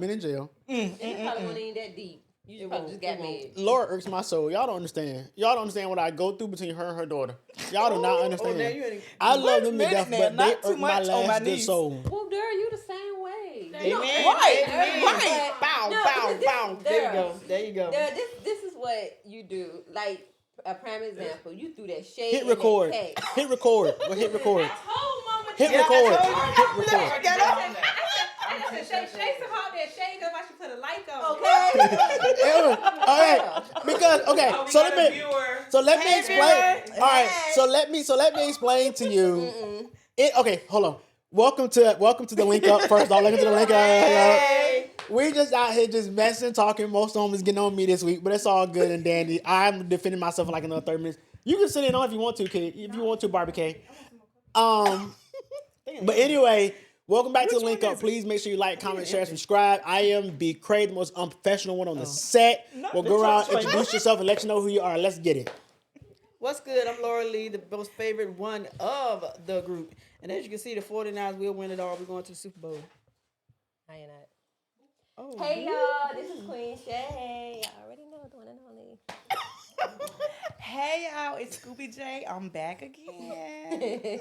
been in jail. It probably wasn't even that deep. You probably just got mad. Lord irks my soul. Y'all don't understand. Y'all don't understand what I go through between her and her daughter. Y'all do not understand. I love them to death, but they irk my last good soul. Well, Dara, you the same way. Amen. Right. Bow. There you go. Dara, this is what you do. Like a prime example, you threw that shade. Hit record. Hit record. Well, hit record. Hit record. Hit record. I said, Shay to hold that shade because I should put a light on. Okay. All right. Because let me explain. All right. So let me explain to you. Okay, hold on. Welcome to the link up. First off, welcome to the link up. We just out here just messing, talking. Most of them is getting on me this week, but it's all good and dandy. I'm defending myself in like another 30 minutes. You can sit in on if you want to, kid. If you want to, Barbie K. But anyway, welcome back to the link up. Please make sure you like, comment, share, subscribe. I am B. Craig, the most unprofessional one on the set. We'll go around, introduce yourself, and let you know who you are. Let's get it. What's good? I'm Laura Lee, the most favorite one of the group. And as you can see, the 49ers will win it all. We're going to the Super Bowl. I ain't not. Oh, Hey y'all, this is Queen Shay. Y'all already know the one and only. Hey y'all, it's Scooby J. I'm back again.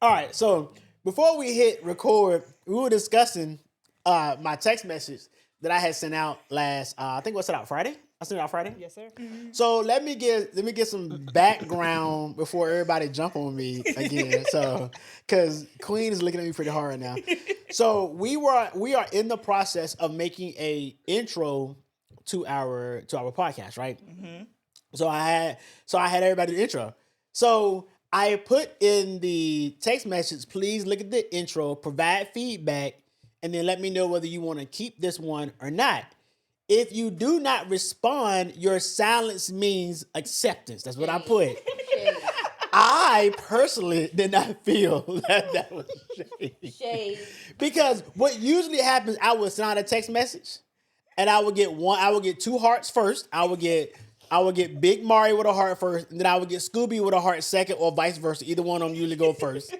All right, so before we hit record, we were discussing my text message that I had sent out last. I think what's it out Friday? I sent it out Friday. Yes, sir. So let me get some background before everybody jump on me again. So, because Queen is looking at me pretty hard now. So we are in the process of making a intro to our podcast, right? Mm-hmm. So I had everybody do the intro. So I put in the text message, please look at the intro, provide feedback, and then let me know whether you want to keep this one or not. If you do not respond, your silence means acceptance. That's what I put. I personally did not feel that was shade. Because what usually happens, I would send out a text message, and I would get 2 hearts first. I would get Big Mari with a heart first, and then I would get Scooby with a heart second, or vice versa. Either one of them usually go first.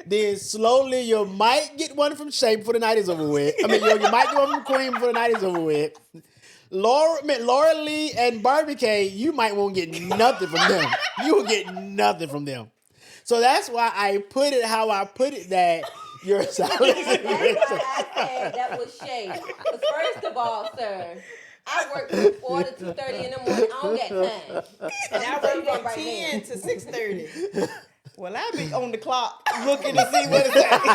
Then slowly you might get one from Shay before the night is over with. I mean, you might get one from Queen before the night is over with. Laura Lee and Barbie K, you might won't get nothing from them. You will get nothing from them. So that's why I put it how I put it, that your silence. That's why I said that was shade. Because first of all, sir, I work from 4 to 2:30 in the morning. I don't got time. And I work from 10 to 6:30. Well, I be on the clock looking to see what it's at. I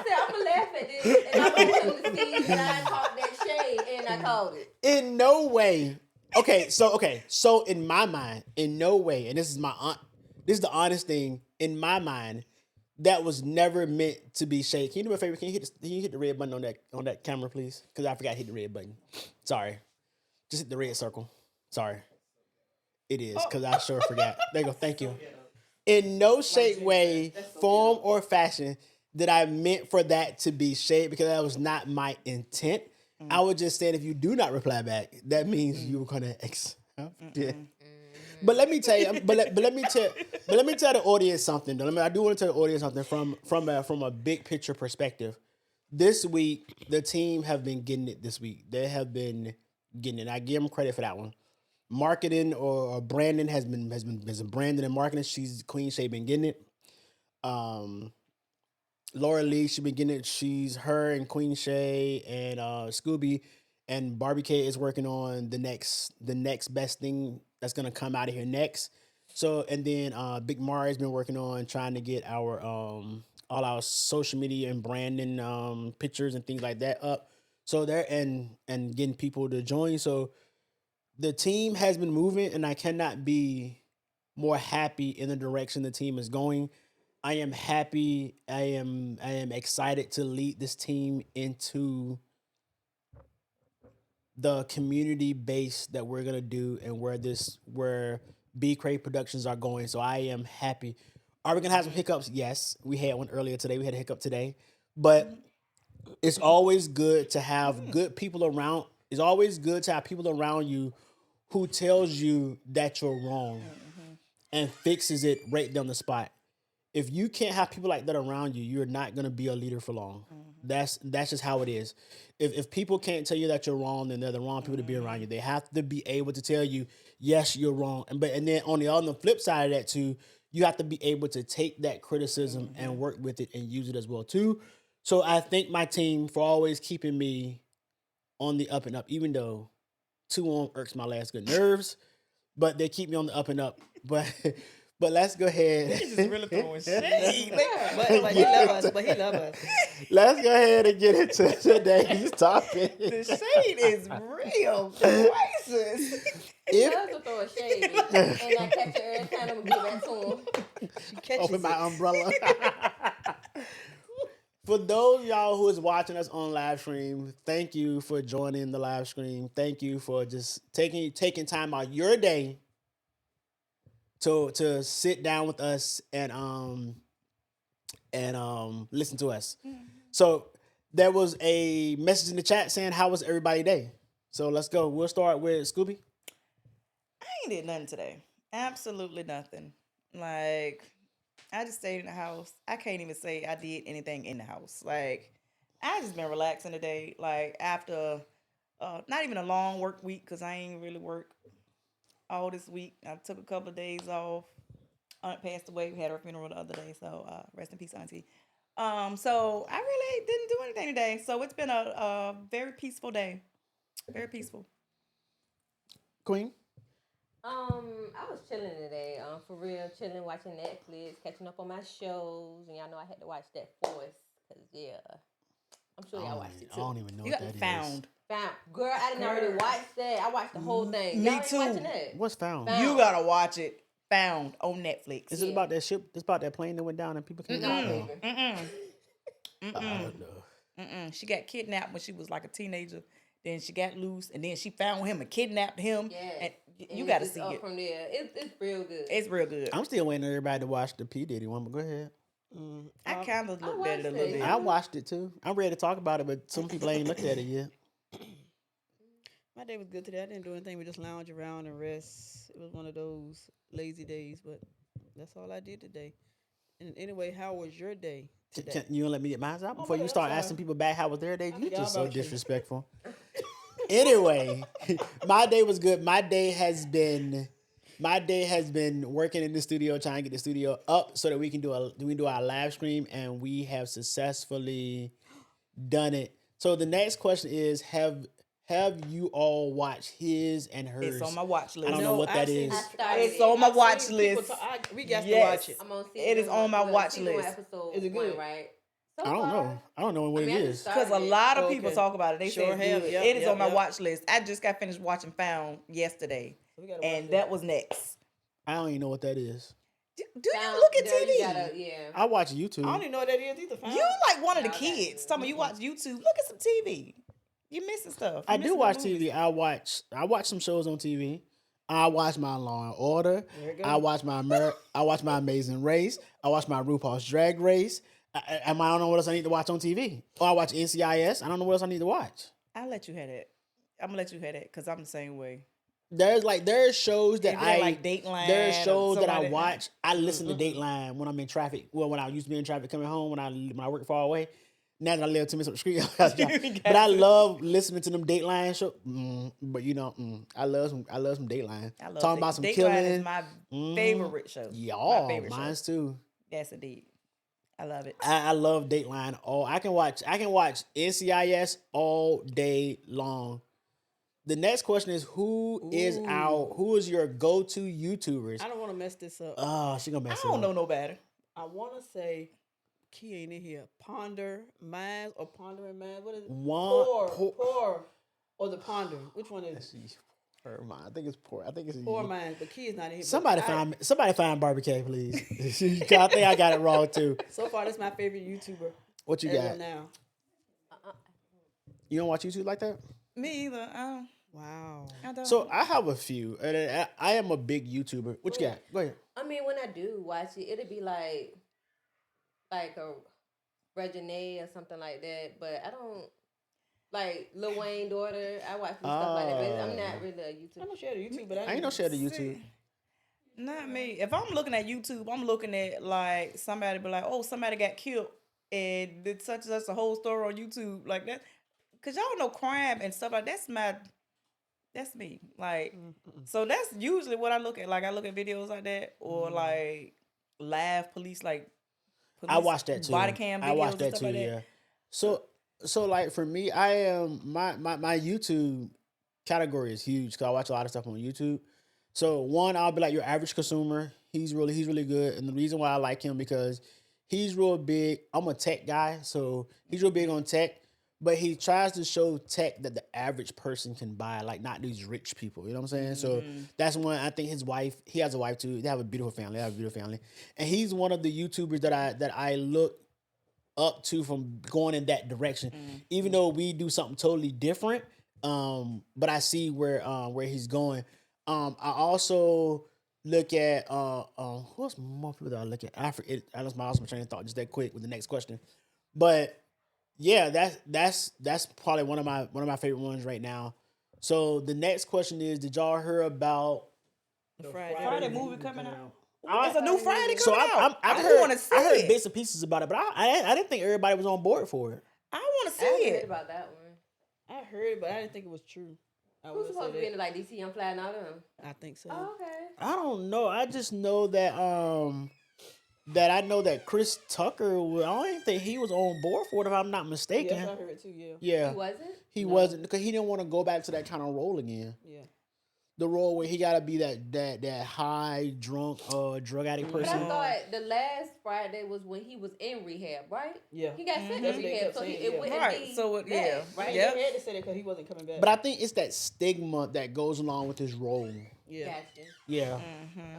said, I'm going to laugh at this, and I'm going to see that I talked that shade, and I called it. In no way. So in my mind, in no way, and this is the honest thing, in my mind, that was never meant to be shade. Can you do me a favor? Can you hit the red button on that camera, please? Because I forgot to hit the red button. Sorry. Just hit the red circle. Sorry. It is, because I sure forgot. There you go. Thank you. In no shape, way, form, or fashion did I meant for that to be shade, because that was not my intent. I was just saying, if you do not reply back, that means you were gonna But let me tell you. But let me tell the audience something. Though. I do want to tell the audience something from a big picture perspective. This week, the team have been getting it. This week, they have been getting it. I give them credit for that one. Marketing or branding has been branding and marketing. Queen Shay been getting it. Laura Lee, she been getting it. Her and Queen Shay and Scooby and Barbie K is working on the next best thing that's gonna come out of here next. So, and then Big Mari's been working on trying to get our all our social media and branding pictures and things like that up. So they're and getting people to join. So the team has been moving, and I cannot be more happy in the direction the team is going. I am happy. I am excited to lead this team into the community base that we're gonna do, and where B Crave Productions are going. So I am happy. Are we gonna have some hiccups? Yes, we had one earlier today. We had a hiccup today, but it's always good to have good people around. It's always good to have people around you who tells you that you're wrong and fixes it right down the spot. if you can't have people like that around you, you're not gonna be a leader for long. That's just how it is. If people can't tell you that you're wrong, then they're the wrong people to be around you. They have to be able to tell you, yes, you're wrong. And then on the flip side of that too, you have to be able to take that criticism and work with it and use it as well too. So I thank my team for always keeping me on the up and up, even though 2 on irks my last good nerves, but they keep me on the up and up. But let's go ahead. He's just really throwing shade. But he love us. But he love us. Let's go ahead and get into today's topic. The shade is real. Crisis. He loves to throw a shade, and I catch it every time I'm gonna give that to him. She catches Open my it. umbrella. For those of y'all who is watching us on live stream, thank you for joining the live stream. Thank you for just taking time out your day to sit down with us and listen to us. So there was a message in the chat saying, "How was everybody's day?" So let's go. We'll start with Scooby. I ain't did nothing today. Absolutely nothing. Like, I just stayed in the house. I can't even say I did anything in the house. Like, I just been relaxing today. Like, after not even a long work week, because I ain't really work all this week. I took a couple of days off. Aunt passed away. We had her funeral the other day. So rest in peace, Auntie. So I really didn't do anything today. So it's been a very peaceful day. Very peaceful. Queen. I was chilling today. For real, chilling, watching Netflix, catching up on my shows, and y'all know I had to watch that Force, cause yeah, I'm sure y'all watched it I too. don't even know You what got that is. Found. Girl, I didn't already watch that. I watched the whole thing. Me Y'all ain't too. watching that? What's Found? Found. You gotta watch it. Found on Netflix. Is it about that ship? It's about that plane that went down and people came No, out? baby. I don't know. She got kidnapped when she was like a teenager. Then she got loose, and then she found him and kidnapped him. Yes. And you And gotta it's see up it. from there. It's real good. It's real good. I'm still waiting on everybody to watch the P Diddy one, but go ahead. I kind of looked at it a watched little it. bit. I watched it too. I'm ready to talk about it, but some people ain't looked at it yet. My day was good today. I didn't do anything. We just lounge around and rest. It was one of those lazy days, but that's all I did today. And anyway, how was your day today? Can you let me get mine out before my you bad, start I'm sorry. asking people back how was their day? You forgot just so about you. disrespectful. Anyway, my day was good. My day has been working in the studio, trying to get the studio up so that we can do our live stream, and we have successfully done it. So the next question is, have you all watched his and hers? It's on my watch list. I don't know what that is. I started It's it. on my I've watch seen people list. we got to Yes. watch it. I'm on It is on my watch season list. Episode Is it good? 1, right? So I don't far, know. I don't know what I mean, it I is. just started Because a it. lot of Okay. people talk about it. They Sure say it's have. good. Yep, It is yep, on my yep. watch list. I just got finished watching Found yesterday, So we gotta watch and it. that was next. I don't even know what that is. Do you Found- look at girl, TV? you gotta- yeah. I watch YouTube. I don't even know what that is either. Found. You like one of the No, that's kids. good. Some of you watch YouTube. Look at some TV. You're missing stuff. I You're do missing watch good movies. TV. I watch some shows on TV. I watch my Law and Order. There you go. I watch my Amazing Race. I watch my RuPaul's Drag Race. I don't know what else I need to watch on TV. Or I watch NCIS. I don't know what else I need to watch. I'll let you have that. I'm gonna let you have that because I'm the same way. There's shows that If they're like Dateline there's or shows that I somebody- watch. I listen to Dateline when I'm in traffic. Well, when I used to be in traffic coming home when I work far away. Now that I live 2 minutes up the street, but I love listening to them Dateline shows. But I love some Dateline. I love Talking about some Dateline killing. is my favorite show. Yeah, my favorite mine's show. too. Yes, indeed. I love it. I love Dateline. I can watch NCIS all day long. The next question is who is your go-to YouTubers? I don't want to mess this up. Oh, she gonna I mess it don't up. know no better. I want to say, Key ain't in here. Ponder Minds or Pondering Minds. What is it? Pour or the Ponder. Which one is it? I think it's poor. I think it's Pour Minds, but Key is not in here. Somebody find Barbie K, please. I think I got it wrong too. So far, that's my favorite YouTuber. What you as got? of now. You don't watch YouTube like that? Me either. Wow. I don't. So I have a few. And I am a big YouTuber. What you got? Go ahead. I mean, when I do watch it, it'll be like a Regine or something like that. But I don't like Lil Wayne daughter. I watch some stuff like that. But I'm not really a I YouTuber. know she had a YouTube, but I ain't no share to YouTube. Not me. If I'm looking at YouTube, I'm looking at like somebody be like, oh, somebody got killed, and it's such and such a whole story on YouTube like that. Cause y'all know crime and stuff like that's me. Like, so that's usually what I look at. Like I look at videos like that or like live police like I police watched that too. body cam I videos watched and that stuff too. like Yeah. that. So like for me, I am my YouTube category is huge because I watch a lot of stuff on YouTube. So one, I'll be like your average consumer. He's really good, and the reason why I like him because he's real big. I'm a tech guy, so he's real big on tech. But he tries to show tech that the average person can buy, like not these rich people. You know what I'm saying? So that's one. I think his wife. He has a wife too. They have a beautiful family. They have a beautiful family, and he's one of the YouTubers that I look up to from going in that direction. Even though we do something totally different, but I see where he's going. I also look at who's more people that I look at. I lost my awesome train of thought just that quick with the next question, but yeah, that's probably one of my favorite ones right now. So the next question is: did y'all hear about The Friday, Friday movie coming out. I- It's a new Friday So coming out. I've I heard want to see I heard it. bits and pieces about it, but I didn't think everybody was on board for it. I want to see I heard it. about that one. I heard it, but I didn't think it was true. I Who's will supposed to say be in that. it, like DC Young Fly and all them? I think so. Oh, okay. I don't know. I just know that I know that Chris Tucker. I don't think he was on board for it, if I'm not mistaken. Yes, I heard too. Yeah. Yeah, He wasn't? he No. wasn't because he didn't want to go back to that kind of role again. Yeah. The role where he got to be that high drunk drug addict But person. I thought the last Friday was when he was in rehab, right? Yeah. He got sent That's to what they rehab, kept so saying, it yeah. wouldn't Right, be so it- that, yeah. right? Yep. They had to say that because he wasn't coming back. But I think it's that stigma that goes along with his role. yeah. Gotcha. Yeah.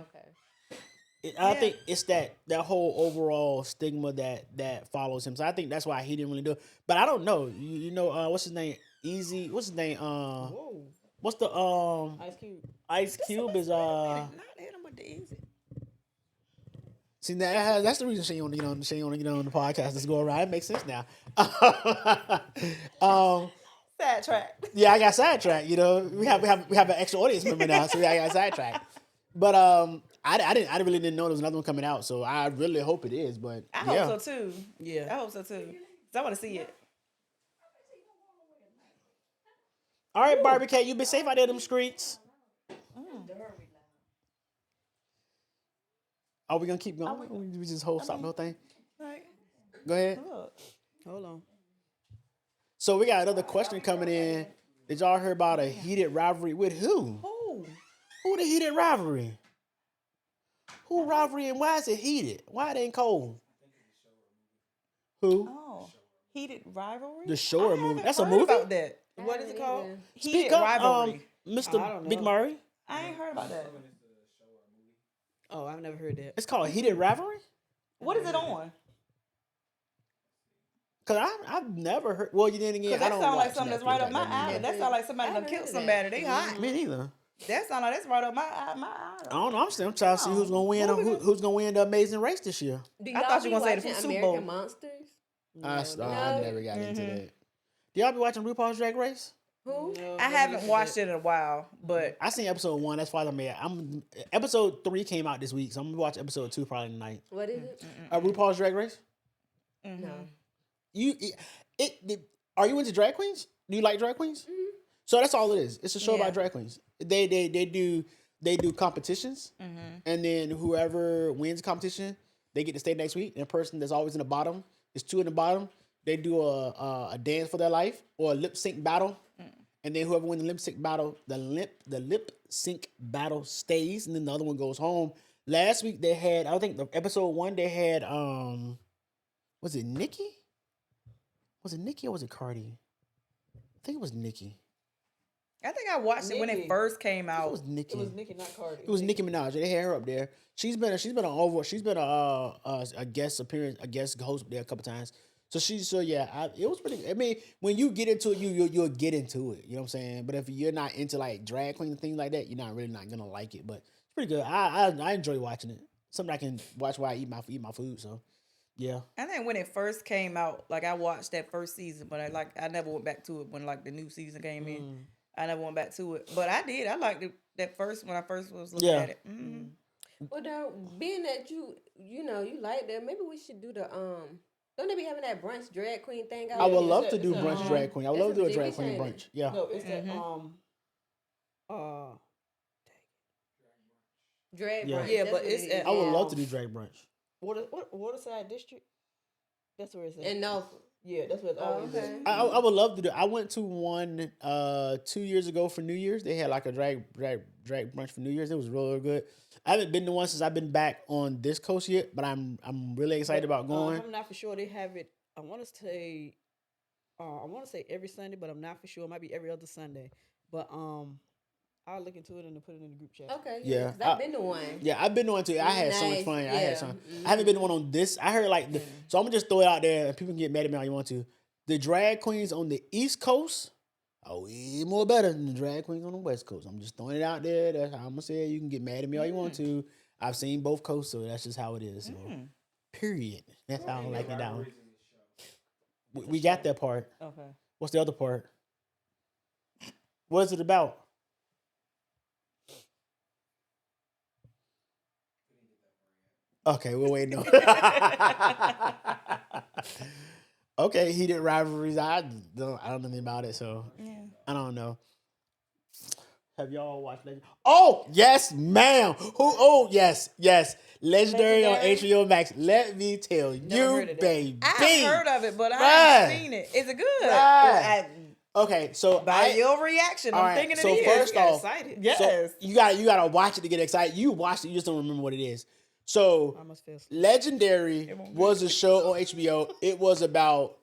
Okay. I think it's that whole overall stigma that follows him. So I think that's why he didn't really do it. But I don't know. You know, what's his name? Easy. What's his name? Whoa. What's the Ice Cube. Ice Cube is Not hit him with the easy. See that's the reason she don't get on the podcast. Let's go around. It makes sense now. Sidetrack. Yeah, I got sidetracked. You know, we have an extra audience member now, so I got sidetracked. But I really didn't know there was another one coming out, so I really hope it is. But I yeah. hope so too. Yeah. I hope so too. 'Cause I want to see it. All right, Barbie Cat, you been safe out there in them streets. Are we gonna keep going? Or we just stop the whole thing? Like, Go ahead. look. Hold on. So we got another question coming in. Did y'all hear about a heated rivalry with who? Who? Who the heated rivalry? Who rivalry and why is it heated? Why it ain't cold? Who? Oh, heated rivalry. The Shore I movie. haven't That's a heard movie? About that. What is it called? Heated Speak up, rivalry. I Mr. don't Big know. Murray. I ain't heard about that. Oh, I've never heard that. It's called Heated Rivalry? What is it on? Cause I've never heard. Well, you didn't again. Because I that don't sound watch like something that's Netflix right up like my that alley. anymore. That sound like somebody I done heard killed of somebody. that. They hot. Me neither. That sound like that's right up my alley. I don't know. I'm trying to see who's gonna win. Who's gonna win the Amazing Race this year? Do I y'all thought you be were gonna say the watching Super Bowl. American Monsters? I never got into that. Do y'all be watching RuPaul's Drag Race? Who? No, I haven't watched it in a while, but I seen episode 1. That's why episode 3 came out this week, so I'm gonna watch episode 2 probably tonight. What is it? RuPaul's Drag Race. No. Are you into drag queens? Do you like drag queens? So that's all it is. It's a show Yeah. about drag queens. They do competitions, and then whoever wins the competition, they get to stay next week. And the person that's always in the bottom, is 2 in the bottom. They do a dance for their life or a lip sync battle, and then whoever wins the lip sync battle, the lip sync battle stays, and then the other one goes home. Last week they had, I think the episode 1 they had was it Nikki? Was it Nikki or was it Cardi? I think it was Nikki. I think I watched it when it Nicki. first came It out. was Nikki. It was Nicki, not Cardi. It was Nicki Minaj. They had her up there. She's been a guest appearance, a guest host there a couple times. So it was pretty. I mean, when you get into it, you'll get into it. You know what I'm saying? But if you're not into like drag queen and things like that, you're not gonna like it. But it's pretty good. I enjoy watching it. Something I can watch while I eat my food. So yeah. I think when it first came out, like I watched that first season, but I never went back to it when like the new season came in. I never went back to it, but I did. I liked it that first when I first was looking Yeah. at it. Well, though, being that you like that, maybe we should do the Don't they be having that brunch drag queen thing I out would there? love to it's do a, brunch drag queen. I would That's love to do some a drag TV queen channel. brunch. Yeah. no, it's that uh Drag Yeah. brunch. Yeah, that's but what it's it at I would love to um do drag brunch. Waterside District. That's where it's at. And no, Yeah, that's where it's Oh, always okay. at. I would love to do. I went to one 2 years ago for New Year's. They had like a drag brunch for New Year's. It was really good. I haven't been to one since I've been back on this coast yet, but I'm really excited about going. I'm not for sure. They have it. I want to say every Sunday, but I'm not for sure. It might be every other Sunday. But I'll look into it and put it in the group chat. okay, Yeah, 'cause I've been to one. Yeah, I've been to one too. I had so much Nice, fun. I yeah. had some. I haven't been to one on this. I heard like so. I'm gonna just throw it out there, and people can get mad at me all you want to. The drag queens on the East Coast are way more better than the drag queens on the West Coast. I'm just throwing it out there. That's how I'm gonna say it. You can get mad at me all you want to. I've seen both coasts, so that's just how it is. So, period. That's how I like it down. We got that part. Okay. What's the other part? What is it about? Okay, we're waiting on. Okay, heated rivalries. I don't know anything about it, so I don't know. Have y'all watched Legend? Oh yes, ma'am. Who? Oh yes, yes. Legendary on HBO Max. Let me tell heard you, of that. baby. I've heard of it, but I Right. haven't seen it. Is it good? Right. Okay, so By your reaction, all I'm right, thinking so it is. first Got off, excited. Yes. so you gotta watch it to get excited. You watched it, you just don't remember what it is. So I must feel sleep. Legendary was a show on HBO. It was about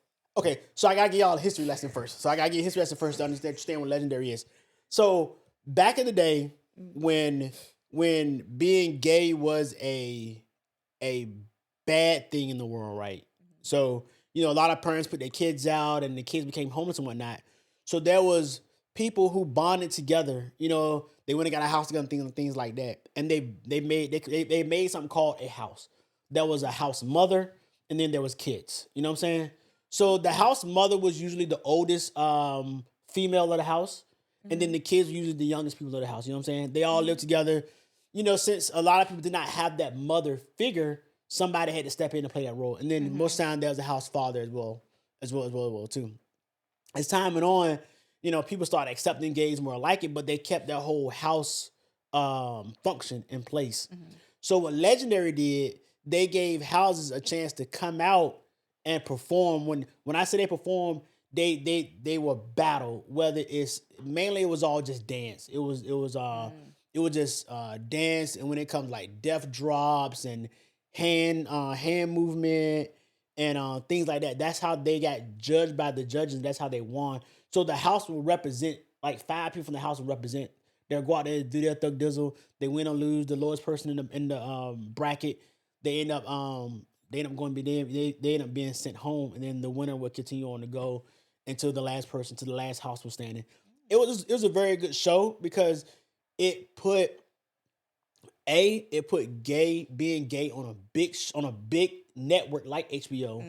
so I gotta give y'all a history lesson first. So I gotta give a history lesson first to understand what Legendary is. So back in the day, when being gay was a bad thing in the world, right? So a lot of parents put their kids out, and the kids became homeless and whatnot. So there was people who bonded together. They went and got a house together, things like that, and they made something called a house. There was a house mother, and then there was kids. You know what I'm saying? So the house mother was usually the oldest female of the house, and then the kids were usually the youngest people of the house. You know what I'm saying? They all lived together. Since a lot of people did not have that mother figure, somebody had to step in and play that role. And then most time there was a house father as well too. As time went on, people started accepting gays more like it, but they kept their whole house function in place. So what Legendary did, they gave houses a chance to come out and perform. When I say they perform, they were battle. Whether it's mainly it was all just dance. It was just dance, and when it comes like death drops and hand movement and things like that, that's how they got judged by the judges. And that's how they won. So the house will represent like 5 people from the house will represent. They'll go out there, do their thug dizzle. They win or lose. The lowest person in the bracket, they end up going to be they end up being sent home, and then the winner will continue on to go until the last person to the last house was standing. It was a very good show because it put being gay on a big network like HBO,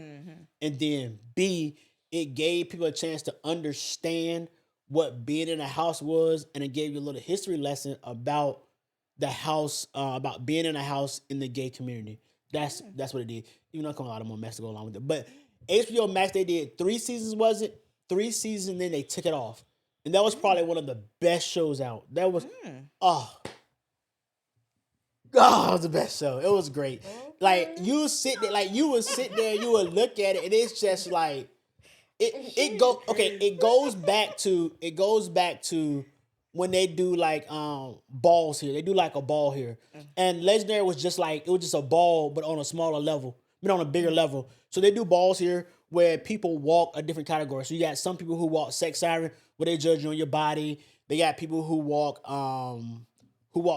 and then B, it gave people a chance to understand what being in a house was, and it gave you a little history lesson about the house, about being in a house in the gay community. That's what it did. Even though it comes a lot of more mess to go along with it, but HBO Max, they did 3 seasons. Was it 3 seasons? Then they took it off, and that was probably one of the best shows out. That was it was the best show. It was great. Like you would sit there, you would look at it, and it's just like it goes back to when they do like balls here. They do like a ball here. And Legendary was just a ball, but on a smaller level, but on a bigger level. So they do balls here where people walk a different category. So you got some people who walk sex siren, where they judge you on your body. They got people who walk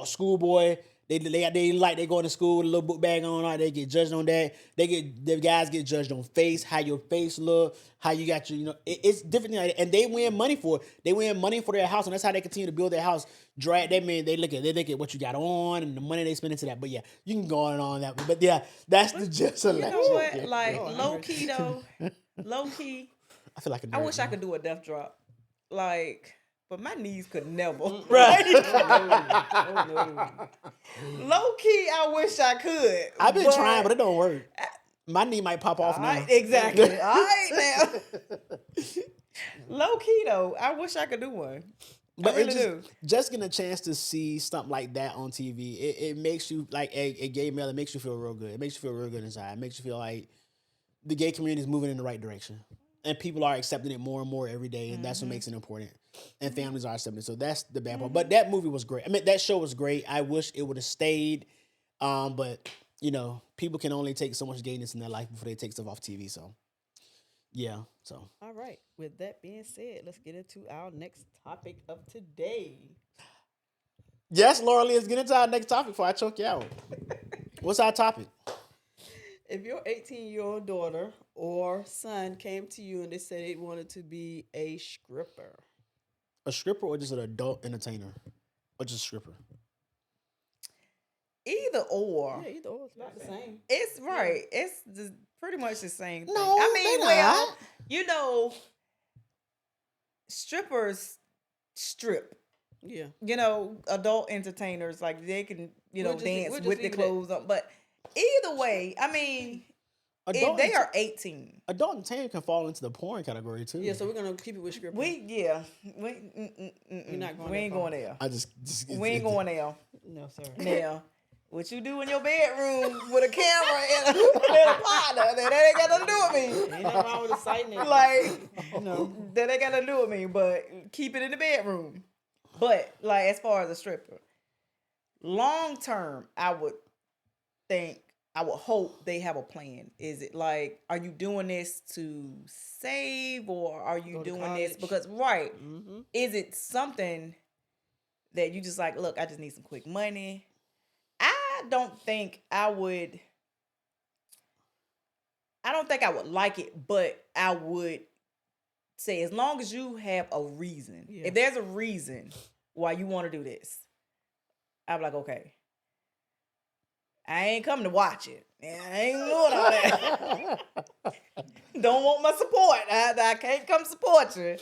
schoolboy. They going to school with a little book bag on. Right? They get judged on that. The guys get judged on face, how your face look, how you got your, it's different. And they win money for it. They win money for their house, and that's how they continue to build their house. They look at what you got on and the money they spend into that. But yeah, you can go on and on that. But yeah, that's the gist of You know what? Like low key though, low key. I feel like I wish I could do a death drop. Like but my knees could never. Right. Oh, no. Low key, I wish I could. I've been trying, but it don't work. My knee might pop off All now. right, exactly. All right now. Low key though, I wish I could do one. But I really it do. just getting a chance to see something like that on TV, it makes you like a gay male. It makes you feel real good. It makes you feel real good inside. It makes you feel like the gay community is moving in the right direction, and people are accepting it more and more every day, and that's what makes it important. And families are accepting it. So that's the bad part. But that movie was great. I mean, that show was great. I wish it would have stayed, but you know, people can only take so much gayness in their life before they take stuff off TV. So yeah, so. All right. With that being said, let's get into our next topic of today. Yes, Laura Lee, let's get into our next topic before I choke you out. What's our topic? If your 18-year-old daughter or son came to you and they said they wanted to be a stripper, A stripper or just an adult entertainer? Or just a stripper? Either or. yeah, either or, it's about the same. It's right. It's just pretty much the same thing. No, I mean, they well, not. you know, strippers strip. Yeah. You know, adult entertainers like they can, We'll just- dance we'll just with their leave it at- clothes on. But either way, I mean, if Adult, they are 18, adult entertainment can fall into the porn category too. Yeah, so we're going to keep it with stripper. we not going we that ain't far. going there. I just We ain't going there. No, sir. Now, what you do in your bedroom with a camera and a partner, that ain't got nothing to do with me. Ain't nothing wrong with exciting it. Like, no. that ain't got nothing to do with me, but keep it in the bedroom. But, like, as far as a stripper, long term, I would hope they have a plan. Is it like, are you doing this to save or are you Go to doing this college. because, right, Mm-hmm. is it something that you just like, look, I just need some quick money? I don't think I would like it, but I would say as long as you have a reason, Yeah. if there's a reason why you want to do this, I'm like, okay. I ain't come to watch it. I ain't doing all that. Don't want my support. I can't come support you.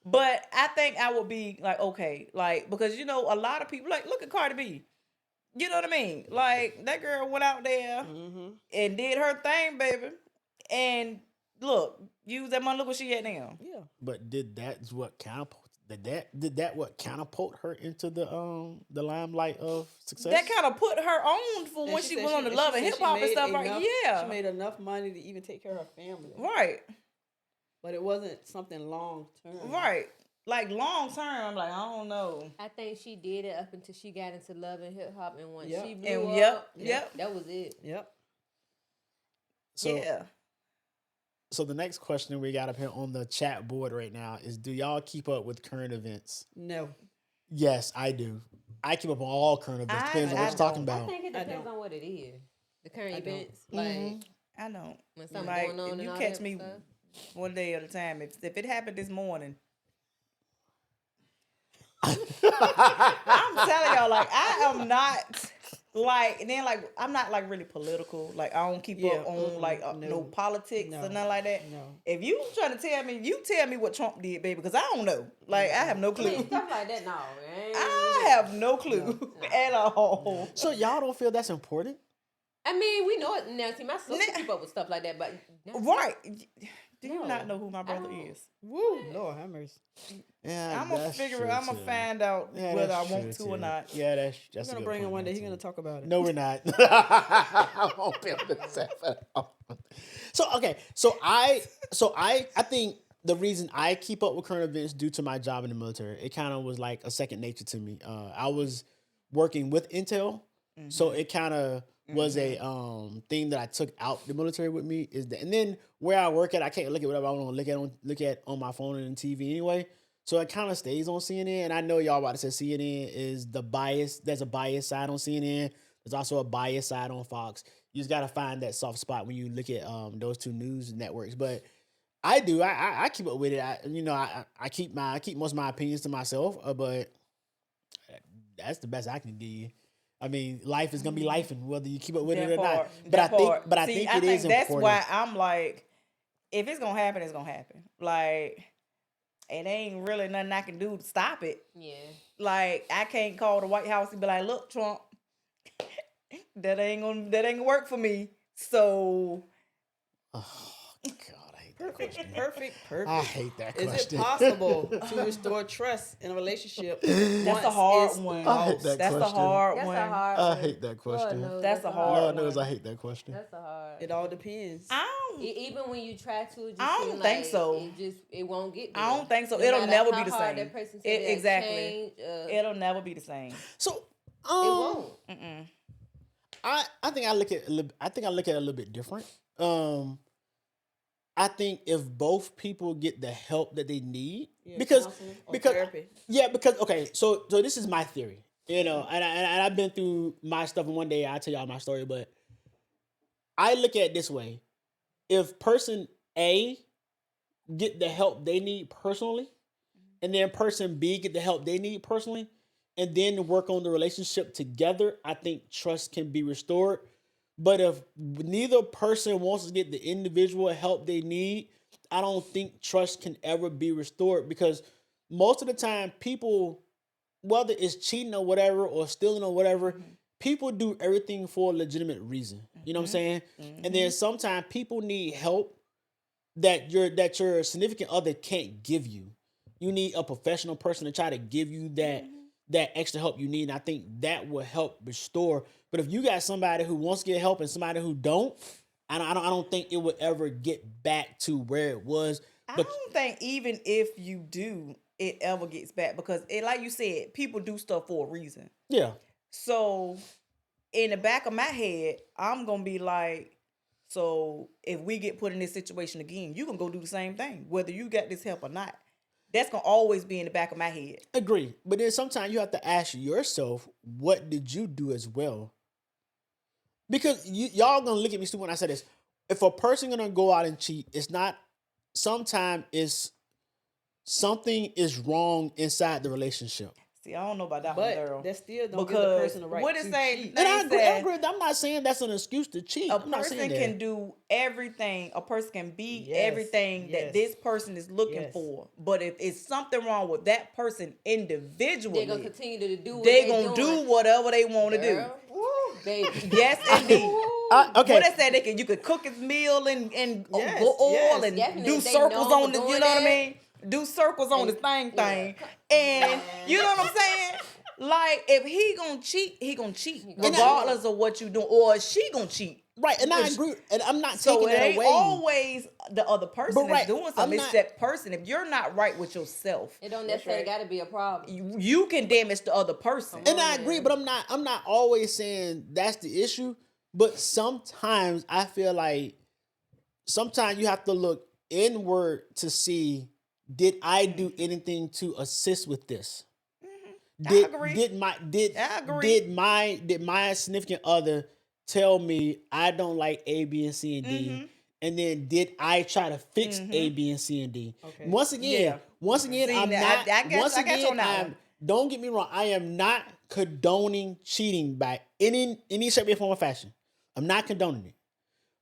But I think I would be like, okay, like, because, a lot of people, like, look at Cardi B. You know what I mean? Like, that girl went out there Mm-hmm. and did her thing, baby. And look, use that money, look what she at now. Yeah. But did what catapult her into the limelight of success? That kind of put her on for And when she she said was on the and Love she and said Hip she Hop and made stuff, right? enough- Yeah. She made enough money to even take care of her family. Right. But it wasn't something long term. Right. Like, long term, I'm like, I don't know. I think she did it up until she got into love and hip hop, and once Yep. she blew And up, yep. that was it. Yep. So, Yeah. So the next question we got up here on the chat board right now is: do y'all keep up with current events? No. Yes, I do. I keep up on all current events. Depends on I what you're talking don't. I about. think it I depends don't. on what it is. The current I don't. events, like I don't. when something Like, going on if and you all catch that me stuff. one day at a time, if it happened this morning, I'm telling y'all, like, I am not like, and then like, I'm not like really political. Like, I don't keep Yeah, up on like no. no politics No. or nothing like that. No. If you trying to tell me, you tell me what Trump did, baby, because I don't know. Like, I have no I mean, clue. stuff like that, no. I have no clue at all. So y'all don't feel that's important? I mean, we know it now. See, my sister Nah. keep up with stuff like that, but Right? Do you No. not know who my brother don't. is? Woo. Lord have mercy. Yeah, I'm gonna that's figure true, it. I'm gonna too. find out Yeah, whether I that's want true, to or too. not. Yeah, that's We're a gonna good bring him point one day. there, He's gonna too. talk about it. No, we're not. I won't be able to say that. So okay, I think the reason I keep up with current events due to my job in the military, it kind of was like a second nature to me. I was working with Intel, so it kind of was a thing that I took out the military with me. Is that, and then where I work at, I can't look at whatever I want to look at on my phone and TV anyway. So it kind of stays on CNN. And I know y'all about to say CNN is the bias. There's a bias side on CNN. There's also a bias side on Fox. You just got to find that soft spot when you look at those two news networks. But I do. I keep up with it. I keep most of my opinions to myself. But that's the best I can give you. I mean, life is gonna be life, and whether you keep up with it or not. But I think it is that's important. why I'm like, if it's gonna happen, it's gonna happen. Like, it ain't really nothing I can do to stop it. Yeah. Like, I can't call the White House and be like, look, Trump, that ain't gonna work for me. So Oh God, I hate that question. Perfect. I hate that Is question. it possible to restore trust in a relationship? that's a hard one. I hate that That's a question. hard That's one. a hard I one. hate that Lord question. knows That's a hard Lord knows one. I hate that question. That's a hard. It all depends. I don't. Even when you try to, it just I don't seem think like so. it won't get there. I don't think so. No It'll matter never how be the hard same. That person said they'll Exactly. change, It'll never be the same. So, it won't. I think I look at it a little bit different. I think if both people get the help that they need, Yeah, because counseling or because therapy. yeah, because okay, so this is my theory, and I've been through my stuff, and one day I'll tell y'all my story, but I look at it this way: if person A get the help they need personally, and then person B get the help they need personally, and then work on the relationship together, I think trust can be restored. But if neither person wants to get the individual help they need, I don't think trust can ever be restored, because most of the time people, whether it's cheating or whatever or stealing or whatever, people do everything for a legitimate reason. You know what I'm saying? And then sometimes people need help that your significant other can't give you. You need a professional person to try to give you that extra help you need. And I think that will help restore. But if you got somebody who wants to get help and somebody who don't, I don't think it would ever get back to where it was. I But don't think even if you do, it ever gets back, because it, like you said, people do stuff for a reason. yeah, So in the back of my head, I'm gonna be like, so if we get put in this situation again, you can go do the same thing, whether you got this help or not. That's gonna always be in the back of my head. agree. But then sometimes you have to ask yourself, what did you do as well? Because y'all gonna look at me stupid when I say this. If a person gonna go out and cheat, it's not. Sometimes it's something is wrong inside the relationship. See, I don't know about that one, But girl. that still don't give the Because person the right what it to say- cheat. And I agree. said- I'm not saying that's an excuse to cheat. A I'm not person saying that. can do everything. A person can be Yes, everything yes. that this person is looking Yes. for. But if it's something wrong with that person individually, They're gonna continue to do what they they're gonna doing. do whatever they want to do. Girl, woo, baby. Yes, indeed. Okay. What they said, you could cook his meal and Yes, go oil yes, and definitely. do If they circles know on the, you doing know what I that. mean? Do circles on And- his thing, yeah. and you know what I'm saying? Like, if he gonna cheat, he gonna cheat gonna regardless of what you doing, or she gonna cheat. Right, and I Which- agree. And I'm not So taking it that ain't away. always the other person But right, that's doing I'm something. It's not- that person. If you're not right with yourself, It don't necessarily got to be a problem. you can damage the other person. And I agree, but I'm not always saying that's the issue. But sometimes I feel like sometimes you have to look inward to see, did I do anything to assist with this? Did agree. I agree. did my significant other tell me I don't like A, B, and C and D? And then did I try to fix A, B, and C and D? Okay. Once again, See, I'm now, not. I got once you again, on that one. don't get me wrong. I am not condoning cheating by any shape, form, or fashion. I'm not condoning it.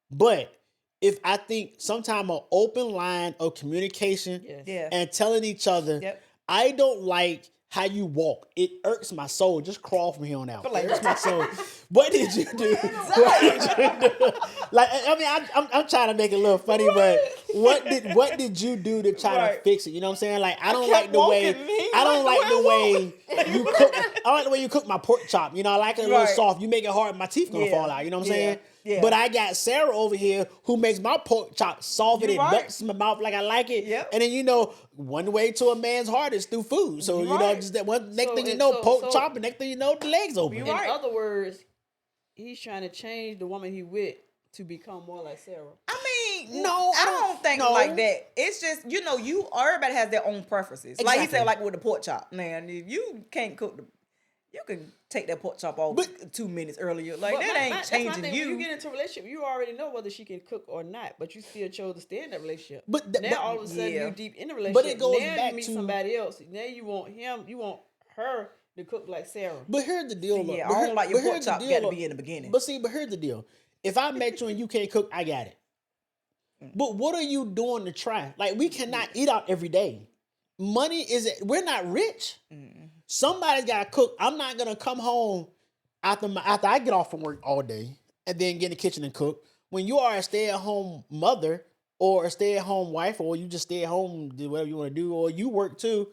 But if I think sometime an open line of communication Yes. Yeah. and telling each other, Yep. I don't like how you walk. It irks my soul. Just crawl from here on out. It irks my soul. What did you do? What did you do? Like, I mean, I'm trying to make it a little funny, but what did you do to try to Right. fix it? You know what I'm saying? Like, I don't kept like the way walking, me. I don't Like like the the way way you cook. I don't like the way you cook my pork chop. You know, I like it a little Right. soft. You make it hard, my teeth gonna Yeah. fall out. You know what I'm Yeah. saying? Yeah. But I got Sarah over here who makes my pork chop soft and You it right. melts in my mouth like I like it. Yep. And then one way to a man's heart is through food. So You you know, right. just that one next So thing you it- know, so- pork so- chop, and next thing you know, the legs open. You In right. other words, he's trying to change the woman he with to become more like Sarah. I mean, No, I don't think no. like that. It's just, everybody has their own preferences. Like he Exactly. said, like with the pork chop. Man, if you can't cook you can take that pork chop off But- 2 minutes earlier. Like, But that my- ain't that's my changing thing. you. When you get into a relationship, you already know whether she can cook or not, but you still chose to stay in that relationship. But now all of a sudden yeah. you deep in the relationship. goes now back you meet to- somebody else. Now you want her to cook like Sarah. But here's the deal. look. Yeah, But I don't like your but pork here's the chop deal, got to look. be in the beginning. But see, but here's the deal. If I met you and you can't cook, I got it. But what are you doing to try? Like, we cannot eat out every day. money is we're not rich. Somebody's got to cook. I'm not gonna come home after I get off from work all day and then get in the kitchen and cook. When you are a stay-at-home mother or a stay-at-home wife, or you just stay at home, do whatever you want to do, or you work too,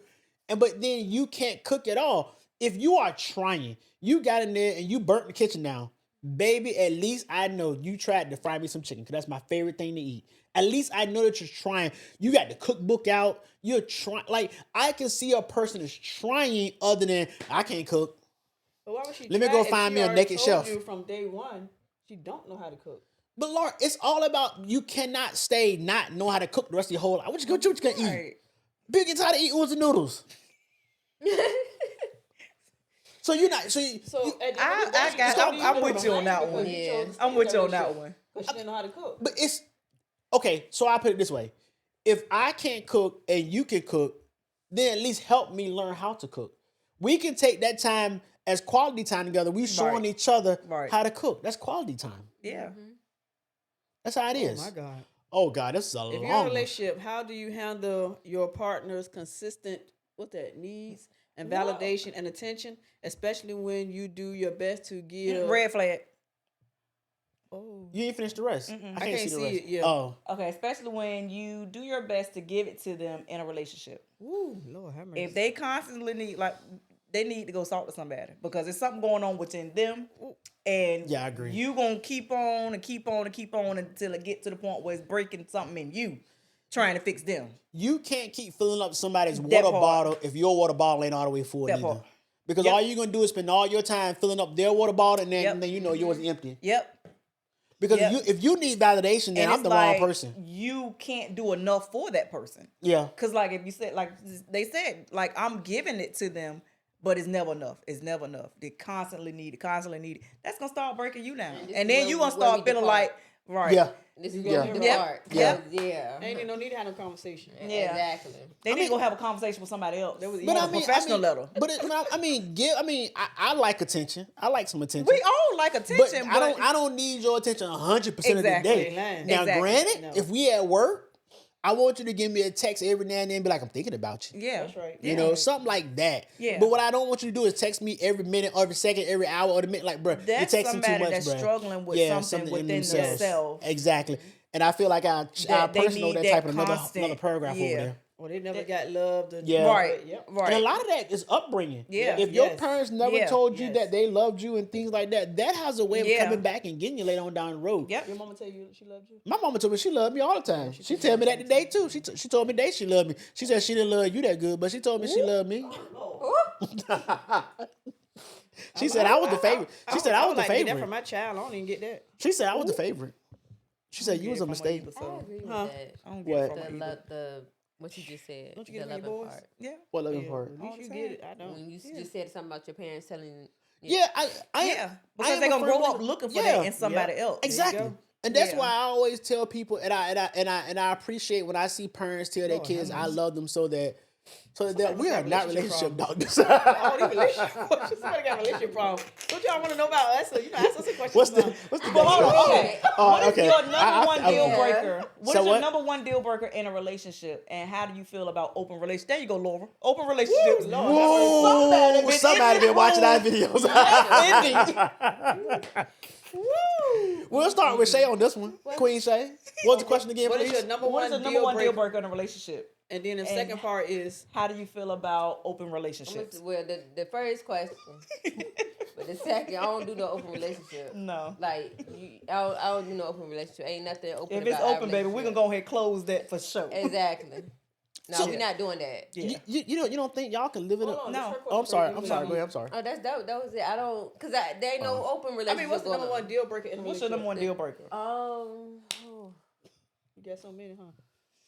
but then you can't cook at all. If you are trying, you got in there and you burnt the kitchen down, baby, at least I know you tried to fry me some chicken because that's my favorite thing to eat. At least I know that you're trying. You got the cookbook out. You're trying. Like, I can see a person is trying other than, I can't cook. But why would she Let me try go if find she me a already naked told chef? You from day one, she don't know how to cook. But Lord, it's all about, you cannot stay not know how to cook the rest of your whole life. What you gonna eat? Right. Big and tired of eating oodles and noodles. So you're not. So at the end of the day, I'm with you on that one. Yeah. I'm with you on that one. Because she didn't know how to cook. but it's okay. So I put it this way: if I can't cook and you can cook, then at least help me learn how to cook. We can take that time as quality time together. We showing Right. each other Right. how to cook. That's quality time. Yeah. That's how it is. Oh my God. Oh God, this is a If long you're in a one. relationship, how do you handle your partner's consistent needs and validation and attention, especially when you do your best to give Red flag. Oh. You ain't finished the rest. I I can't can't see the see rest. it, yeah. Oh, Okay, especially when you do your best to give it to them in a relationship. Ooh, Lord have mercy. If they constantly need, like, they need to go talk to somebody because there's something going on within them, and Yeah, I agree. You gonna keep on and keep on and keep on until it get to the point where it's breaking something in you, trying to fix them. you can't keep filling up somebody's That water part. bottle if your water bottle ain't all the way full That either. part. Because Yep. all you're gonna do is spend all your time filling up their water bottle, and then, Yep. and then you know yours empty. Yep. Because Yep. if you need validation, then And I'm it's the like, wrong person. You can't do enough for that person. Yeah. Cause like if you said, like they said, like I'm giving it to them, but it's never enough. It's never enough. They constantly need it. That's gonna start breaking you down, this and is then where you we- gonna where start we feeling depart. like, right? Yeah. This is Yeah. where we Yep. depart. Yep. Yeah. Ain't even no need to have no conversation. Yeah. Exactly. They need to go have a conversation with somebody else. That was But easy. on a professional level. But I like attention. I like some attention. We all like but attention, but, I don't need your attention 100% of the Exactly. day. Lying. Now, Exactly. granted, No. if we at work, I want you to give me a text every now and then, and be like, I'm thinking about you. yeah, That's right. You know, something like that. Yeah. But what I don't want you to do is text me every minute, every second, every hour, or the minute. Like, bro, That's you're texting somebody too much, that's bruh. struggling with something in within themselves. themselves. Exactly. And I feel like our That they person know need that that type of another constant- paragraph over yeah. there. Or they never got loved. Or Yeah. Right, Yep. right. And a lot of that is upbringing. Yeah. If your Yes. parents never Yeah. told you Yes. that they loved you and things like that, that has a way of Yeah. coming back and getting you later on down the road. Yep. Your mama tell you she loved you? My mama told me she loved me all the time. She tell me that today too. She told me today she loved me. She said she didn't love you that good, but she told me she loved me. She said I was the favorite. She said I was the like to get that from favorite. my child. I don't even get that. She said I was the favorite. She said you was a mistake. I agree with Huh? that. I don't What? get it The, from lo- either. the what you just said. Don't you the get it from your loving boys? part. Yeah. What loving Yeah, part? At All least the you get time. it. I don't. When you just said something about your parents telling. Yeah, I Yeah. I Because am they're a gonna grow firm up believer- looking for Yeah. that in somebody else. Exactly. go. And that's Yeah. why I always tell people, and I appreciate when I see parents tell their Lord, kids, have I mercy. love them so that Somebody we must are have not relationship relationship doctors. All these relationship questions. Somebody got a relationship problem. What y'all want to know about us? So, ask us a question. what's the about- what's the But hold next on, one? okay. Oh, What is okay. your number one deal okay. breaker? What So is your what? number one deal breaker in a relationship? And how do you feel about open relationships? There you go, Laura. Open relationships. Lord, Whoa, been somebody in been watching our this videos. We'll start with Shay on this one. Queen Shay. What's the question again, What is please? your number What one is the deal number one deal breaker? breaker in a relationship? And then the And- second part is How do you feel about open relationships? Well, the first question, but the second, I don't do no open relationship. No. Like I don't do no open relationship. Ain't nothing open. If it's about our open, baby, we're gonna relationship. go ahead and close that for sure. Exactly. No, So- we're not doing that. Yeah. You don't think y'all can live in a? Hold on, No. this her Oh, I'm sorry. question I'm sorry. for Go you. ahead. I'm sorry. Oh, that was it. I don't, cause there ain't no open I relationship. mean, what's the number going one deal breaker in a What's your relationship? number one deal breaker? Oh, You got so many, huh?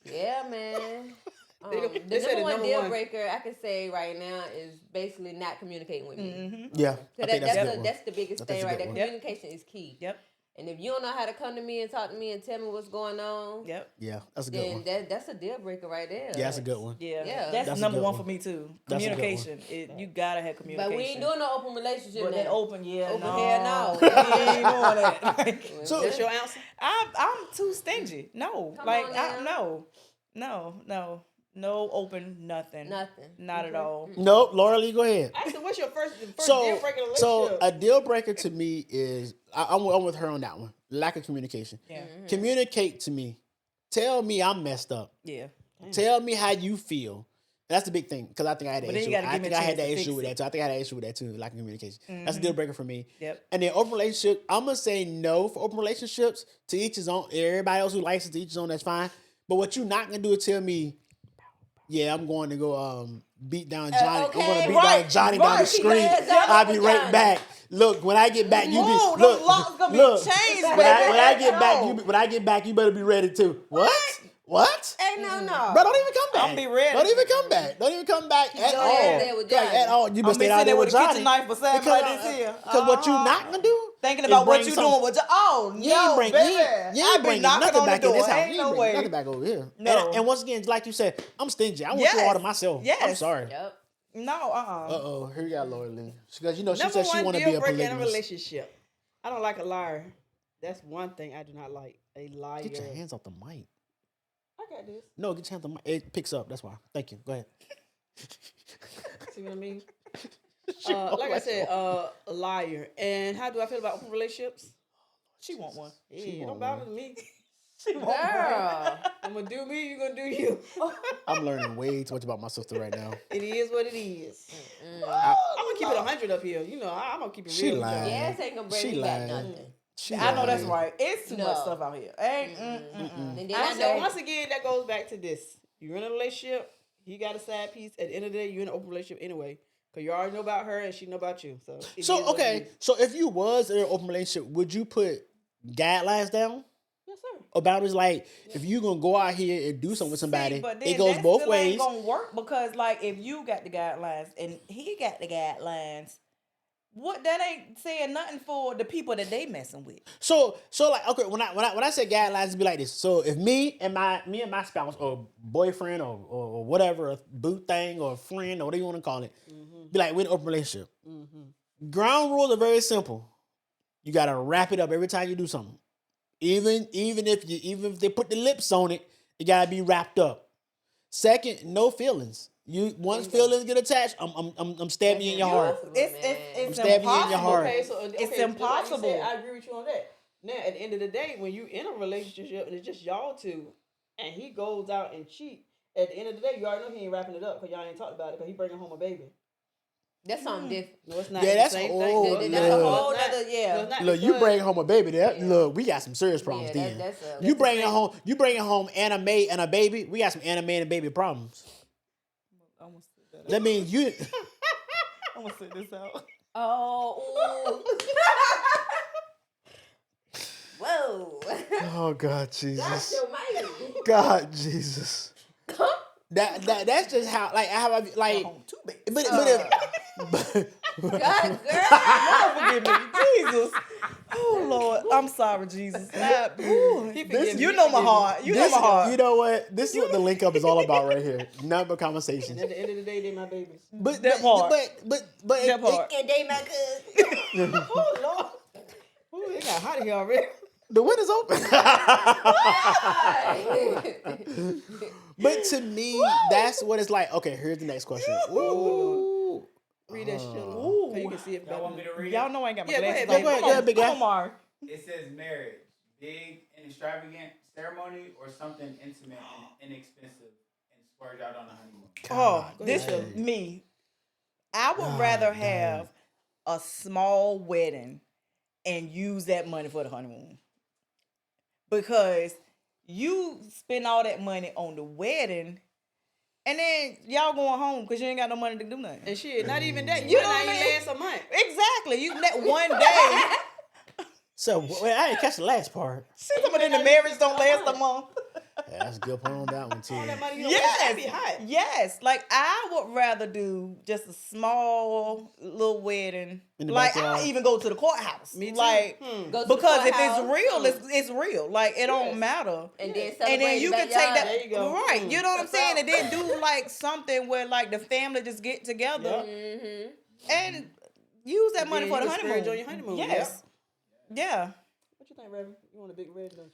yeah, man. They The said number one number deal one. breaker I can say right now is basically not communicating with me. Mm-hmm. Yeah, I So think that's a good one. that's the biggest I think thing that's a right there. good one. Yep. Communication is key. Yep. And if you don't know how to come to me and talk to me and tell me what's going on, Yep. Yeah, that's a good one. then that's a deal breaker right there. Yeah, that's a good one. Yeah. Yeah. That's, That's a number good one one. for me too. That's a good Communication. You gotta have communication. But we ain't doing no open relationship But now. that open, yeah, Open no. hair, no. We ain't doing that. Like, So- That's your answer? I'm too stingy. No, Come like on now. no. No open, nothing. Nothing. Not at all. Nope, Laura Lee, go ahead. Actually, what's your first deal So, breaker in a so relationship? a deal breaker to me is I'm with her on that one. Lack of communication. Yeah. Communicate to me. Tell me I'm messed up. Yeah. Tell me how you feel. That's the big thing because I think I had that But then you issue. gotta I give me think a I had chance that to issue fix with it. that too. I think I had that issue with that too. Lack of communication. That's a deal breaker for me. Yep. And then open relationship, I'm gonna say no for open relationships. To each his own. Everybody else who likes it, to each his own. That's fine. But what you're not gonna do is tell me, yeah, I'm going to go beat down Johnny. okay, I'm going to beat right, down Johnny down the right. street. Yes, I'm I'll be with right Johnny. back. Look, when I get back, you be Ooh, look. them locks gonna be look, changed, when baby. I get back, No. when I get back, you better be ready too. What? What? Hey, no. Bro, don't even come back. I'm be ready. Don't even come back. Don't even come back at Go all. ahead there with Johnny. At all. You I'm must be stay out sitting there there with with a Johnny. kitchen knife beside me like this here. Because what you not gonna do? Thinking is about what bring you some- doing with your, oh, You no, ain't bring, baby. you ain't I be bringing knocking nothing on the back in door. this house. Ain't You no ain't bringing way. nothing back over here. No. And once again, like you said, I'm stingy. I want Yes. you all to myself. I'm Yes. sorry. Yep. No, Uh-oh, here you got Laura Lynn. Because, you know, she Number said she one want to deal be a breaker in a polygamist. relationship. I don't like a liar. That's one thing I do not like. A liar. Get your hands off the mic. I got this. No, get your hands off the mic. It picks up. That's why. Thank you. Go ahead. See what I mean? Like I said, a liar. And how do I feel about open relationships? she want one. Yeah, She it don't want bother one. me. She want one. Girl. I'm gonna do me. You gonna do you. I'm learning way too much about my sister right now. It is what it is. I'm gonna keep it 100 up here. You know, I'm gonna keep it She real. with y'all. lying. Yes, ain't gonna bring She me back lying. nothing. She I know that's lying. right. It's too No. much stuff out here. Ain't, And then I I So know. once again, that goes back to this. You're in a relationship. He got a side piece. At the end of the day, you're in an open relationship anyway. Because you already know about her and she know about you. So, it is So, what it okay. is. So, if you was in an open relationship, would you put guidelines down? Yes, sir. About it's like, if you going to go out here and do something with somebody, See, but then it goes that both still ain't ways. gonna work because, like, if you got the guidelines and he got the guidelines, what that ain't saying nothing for the people that they messing with. So like, okay, when I say guidelines, it'd be like this. So if me and my spouse or boyfriend or whatever, a boot thing or a friend or whatever you want to call it, be like, we're in an open relationship. Ground rules are very simple. You gotta wrap it up every time you do something. Even if they put the lips on it, it gotta be wrapped up. Second, no feelings. Once feelings get attached, I'm stabbing you in your heart. It's stabbing you in your impossible. heart. Okay, It's just like you said, impossible. I agree with you on that. Now, at the end of the day, when you in a relationship and it's just y'all two, and he goes out and cheat, at the end of the day, you already know he ain't wrapping it up because y'all ain't talked about it because he bringing home a baby. That's something different. No, it's not. Yeah, It's that's the same old. thing. That's a Look. whole No, it's not. nother, yeah. No, it's not Look, you because- bring home a baby. Look, we got some serious problems Yeah, then. that's a- You that's bringing a- home anime and a baby. We got some anime and baby problems. I'm gonna sit that That means you. I'm gonna sit this out. Oh, ooh. Whoa. Oh God, That's Jesus. your mighty. God, Jesus. That's just how I like. Home too big. But if, God, girl. Oh, forgive me, Jesus. Oh Lord, I'm sorry, Jesus. Ooh, This- you know my heart. You know my heart. You know what? This is what the link up is all about right here. Nothing but conversations. And at the end of the day, they my babies. But That part. But That part. And they my cousin. Oh Lord, ooh, it got hot here already. the window's open. But to me, that's what it's like. Okay, here's the next question. Ooh. Read that shit. Ooh. So you can see it better. Y'all want me to read Y'all it? know I ain't got my Yeah, go glasses ahead, on. go ahead, Come go on, ahead, big guy. come on. It says marriage, big and extravagant ceremony or something intimate and inexpensive and splurge out on a honeymoon. Oh, Go this ahead. is me. I would God rather damn. have a small wedding and use that money for the honeymoon. Because you spend all that money on the wedding and then y'all going home because you ain't got no money to do nothing. And shit, not even that. You You know might what I not even mean? last a month. Exactly. You let one day. So wait, I didn't catch the last part. See, some of them, the marriage don't last a month. Yeah, that's a good point on that one too. All that money you Yes, be hot. yes. Like I would rather do just a small little wedding. In the Like backyard. I even go to the courthouse. Me too. Like Go to the because if courthouse, it's real, it's real. Like it don't Yes. matter. and then And celebrate then you the can take backyard. that There you go. right. You know what I'm That's saying? all. And then do like something where like the family just get together and use that money then for the you can splurge honeymoon. on your honeymoon, Yes. Yeah. What you think, Reverend? You want a big red, don't you?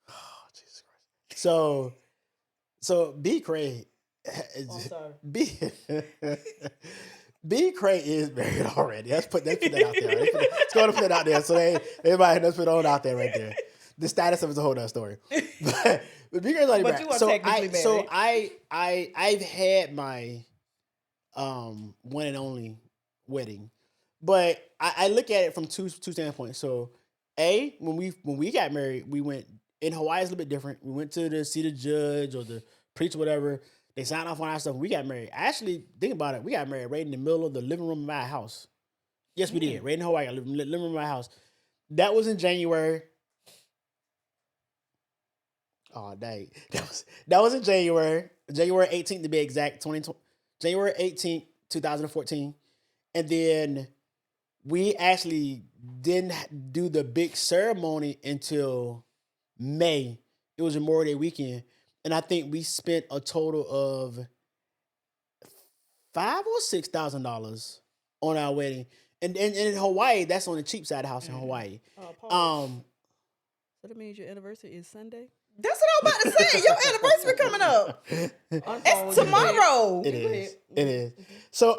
Oh, Jesus Christ. So B Craig, I'm sorry. B B Cray is married already. Let's put that out there. Let's go and put that out there. So everybody let's put it on out there right there. The status of it's a whole other story. But B Cray's already But married. you are So technically married. I've had my one and only wedding. But I look at it from two standpoints. So when we got married, we went in Hawaii is a little bit different. We went to see the judge or the priest or whatever. They signed off on our stuff. We got married. Actually, think about it. We got married right in the middle of the living room of my house. Yes, we did. Right in Hawaii, living room of my house. That was in January. Oh, dang. That was in January. January 18th to be exact. January 18th, 2014. And then we actually didn't do the big ceremony until May. It was Memorial Day weekend. And I think we spent a total of $5,000 or $6,000 on our wedding. And in Hawaii, that's on the cheap side of the house in Hawaii. Pause. So that means your anniversary is Sunday? That's what I'm about to say. Your anniversary coming up. It's tomorrow. It is. It is. So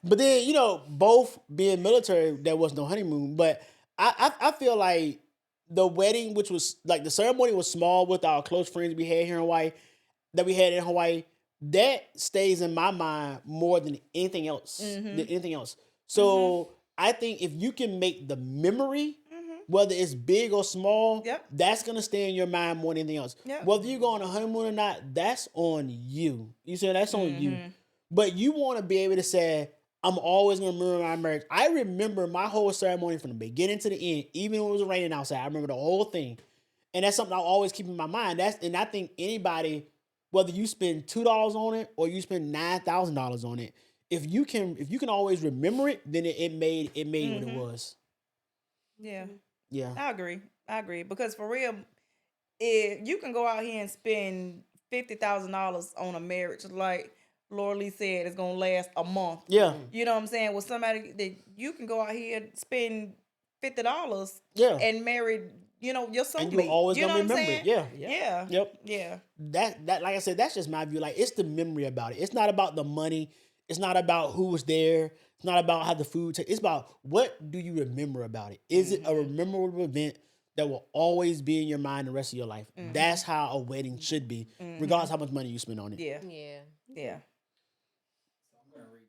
but then, both being military, there was no honeymoon. But I feel like the wedding, which was like the ceremony was small with our close friends we had here in Hawaii, that we had in Hawaii, that stays in my mind more than anything else. So I think if you can make the memory, whether it's big or small, that's gonna stay in your mind more than anything else. Whether you go on a honeymoon or not, that's on you. You say that's on you. But you want to be able to say, I'm always going to remember my marriage. I remember my whole ceremony from the beginning to the end, even when it was raining outside. I remember the whole thing. And that's something I always keep in my mind. And I think anybody, whether you spend $2 on it or you spend $9,000 on it, if you can always remember it, then it made what it was. Yeah. Yeah. I agree. Because for real, if you can go out here and spend $50,000 on a marriage, like Laura Lee said, it's gonna last a month. Yeah. You know what I'm saying? With somebody that you can go out here and spend $50 and marry, your soulmate. And you're always gonna remember it. Yeah. Yeah. Yep. Yeah. That like I said, that's just my view. Like, it's the memory about it. It's not about the money. It's not about who was there. It's not about how the food tastes. It's about what do you remember about it? Is it a memorable event that will always be in your mind the rest of your life? That's how a wedding should be, regardless of how much money you spend on it. Yeah. Yeah. Yeah. So I'm gonna read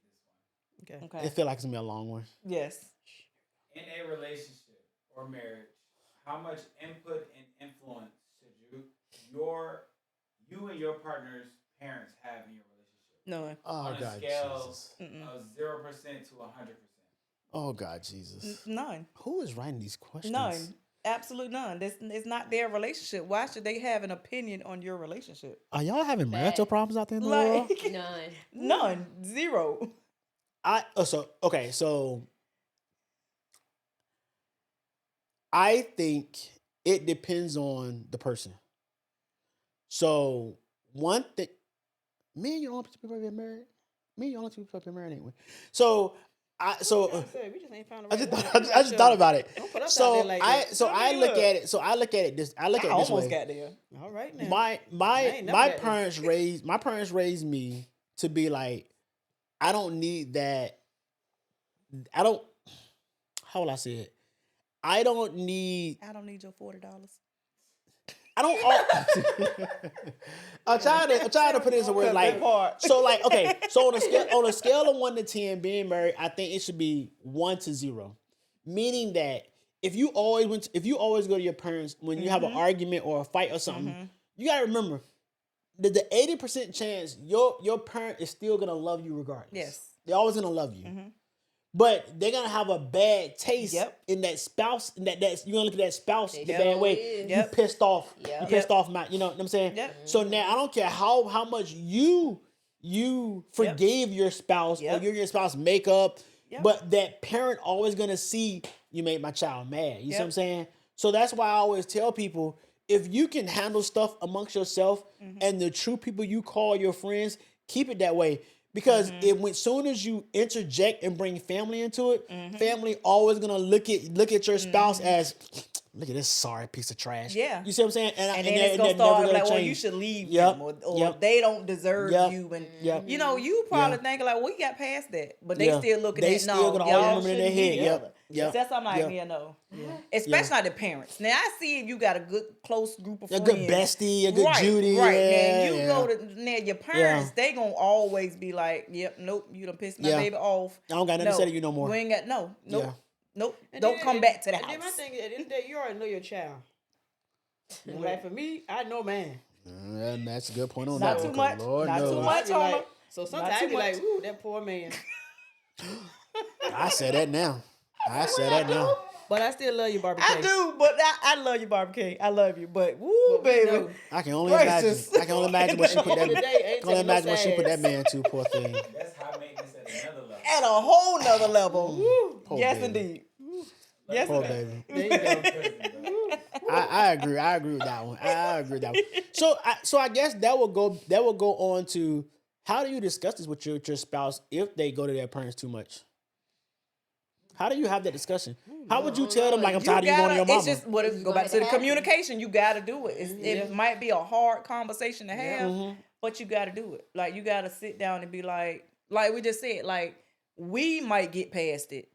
this one. Okay. It feel like it's gonna be a long one. Yes. In a relationship or marriage, how much input and influence should you and your partner's parents have in your relationship? None. Oh, On a God, scale Jesus. of 0% to 100%. Oh, God, Jesus. None. Who is writing these questions? None. Absolute none. It's not their relationship. Why should they have an opinion on your relationship? Are y'all having marital problems out there in the world? Like None. none. Zero. So I think it depends on the person. So one thing, me and you only two people get married. Me and you only two people get married anyway. So We just ain't found the I right just one. I just thought about it. Don't put us out So there like that. I look at it. So I look at it this. I look I at it this almost way. got there. All right now. My ain't never my got parents raised me to be like, I don't need that. I don't. How will I say it? I don't need. I don't need your $40. I don't. I'm trying to put it in words like. So like, okay. So on a scale of 1 to 10, being married, I think it should be 1 to 0, meaning that if you always go to your parents when you have an argument or a fight or something, you gotta remember that the 80% chance your parent is still gonna love you regardless. Yes. They're always gonna love you. But they're gonna have a bad taste in that spouse. You're gonna look at that spouse the bad way. You pissed off. You pissed off my. You know what I'm saying? So now I don't care how much you forgave your spouse or you and your spouse make up, but that parent always gonna see you made my child mad. You see what I'm saying? So that's why I always tell people, if you can handle stuff amongst yourself and the true people you call your friends, keep it that way. Because soon as you interject and bring family into it, family always gonna look at your spouse as look at this sorry piece of trash. Yeah. You see what I'm saying? And then it's gonna that start never like, well, you change. should leave Yep. them, or Yep. they don't deserve Yep. you, and Yep. you know, you probably Yeah. thinking like, we got past that, but they Yeah. still looking They at still no, gonna always y'all remember in their shouldn't be head. Yep. together. Yep. That's I'm like, Yep. yeah, no, Yeah. especially not the parents. Now I see if you got a good close group of A friends, good bestie, a good Judy. right. Yeah, Now you yeah. go to now your parents, they gonna always be like, yep, nope, you done pissed my Yeah. baby off. I don't got nothing to say to you no more. We ain't got nope, Yeah. nope. And Don't then- come and- back to the and then my house. thing is, at the end of the day, you already know your child. And like for me, I know man. And that's a good point on Not that too one, 'cause much. Lord Not too knows. much. I be on like, them. so Not sometimes too I be like, much. ooh, that poor man. I say that now. I say that now. But I still love you, barbecue. I do, but I love you, barbecue. I love you, but woo, But we baby. know. I can only imagine. Gracious. I can only imagine what she put that. At the end of the day, ain't I can only taking no imagine what she put that sides. man to. Poor thing. That's high maintenance at another level. At a whole nother level. Woo. Poor Yes, baby. indeed. Yes, Poor indeed. baby. There you go. I agree. I agree with that one. I agree with that one. So I guess that will go on to how do you discuss this with your spouse if they go to their parents too much? How do you have that discussion? How would you tell them like I'm tired of you going to your mama? It's just what if It's go gonna back to the happen. communication. You got to do it. It might be a hard conversation to have, Mm-hmm. but you got to do it. Like you got to sit down and be like we just said, like we might get past it,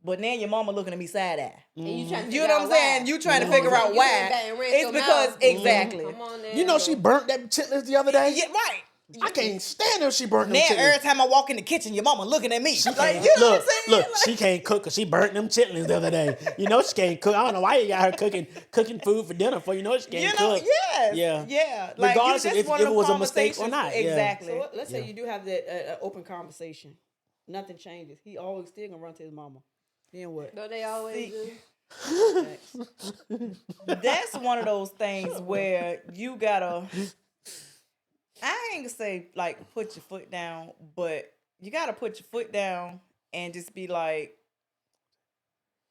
but now your mama looking at me side eye. And you trying to You figure know out what I'm saying? why. You trying to You figure went out back why. and ran It's your because mouth. exactly. Come on now. You know she burnt them chitlins the other day. Yeah, right. I can't stand if she burnt them Now chitlins. every time I walk in the kitchen, your mama looking at me. She Like, can't- you know look, what I'm saying? look, she can't cook because she burnt them chitlins the other day. You know she can't cook. I don't know why you got her cooking food for dinner for. You know she can't cook. yes, Yeah. yeah. Regardless you of just if one it them was a mistake or conversations- not, yeah. Exactly. So let's say Yeah. you do have that open conversation. Nothing changes. He always still gonna run to his mama. Then what? No, they always See, do. That's one of those things where you gotta. I ain't gonna say like put your foot down, but you gotta put your foot down and just be like,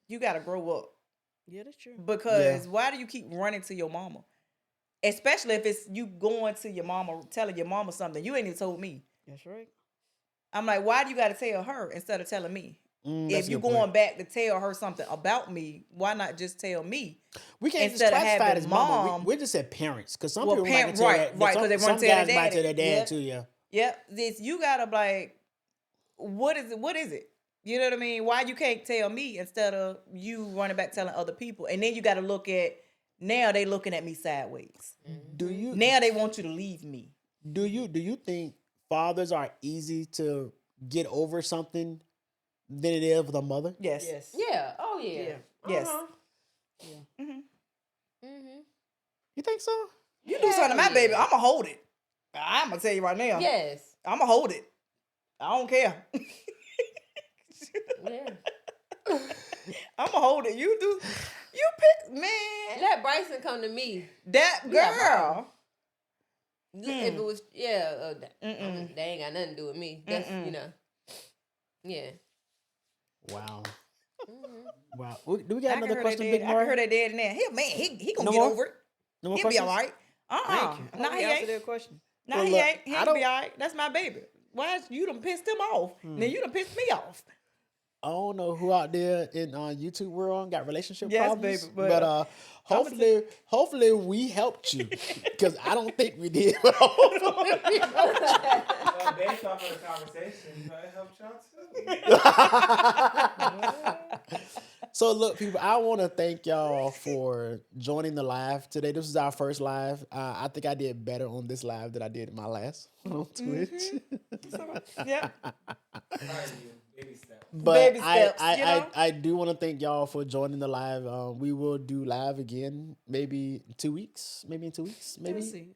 you gotta grow up. Yeah, that's true. Because why do you keep running to your mama? Especially if it's you going to your mama, telling your mama something. You ain't even told me. That's right. I'm like, why do you got to tell her instead of telling me? That's If a you good point. going back to tell her something about me, why not just tell me? We can't just Instead of classify it having as mama. mom- We just said parents because some Well, people might parent- tell right, that. right, 'cause they some wanna tell guys their might tell daddy. their dad Yep. too. Yeah. Yep, this you gotta like, what is it? What is it? You know what I mean? Why you can't tell me instead of you running back telling other people? And then you got to look at now they looking at me sideways. Do you Now they want you to leave me. do you think fathers are easy to get over something than it is with a mother? Yes. Yes. Yeah. Oh yeah. Yeah. Yes. Mm-hmm. You think so? You do something to my Hell baby, yeah. I'ma hold it. I'm gonna tell you right now. Yes. I'ma hold it. I don't care. Yeah. I'ma hold it. You do. You pick, man. Let Bryson come to me. That Yeah, girl. If it was, they ain't got nothing to do with me. That's yeah. Wow. Mm-hmm. Wow. Do we got I can another hear question, that Big dad. I can hear Murray? that dad in there. He gonna No get more? over it. No more He'll be questions? all right. Thank you. Nah, Hope he you answered ain't. that question. Nah, Well, he look, ain't. He I gonna be don't- all right. That's my baby. Why is you done pissed him off? Now you done pissed me off. I don't know who out there in YouTube world got relationship Yes, problems, baby, but but, hopefully we helped you because I don't think we did. But hopefully we helped Well, based off of the conversation, it helped y'all too. So look, people, I want to thank y'all for joining the live today. This is our first live. I think I did better on this live than I did in my last on Twitch. Yeah. Baby step. But Baby steps, you know? I do want to thank y'all for joining the live. We will do live again, maybe in 2 weeks, maybe. We'll see. We'll see.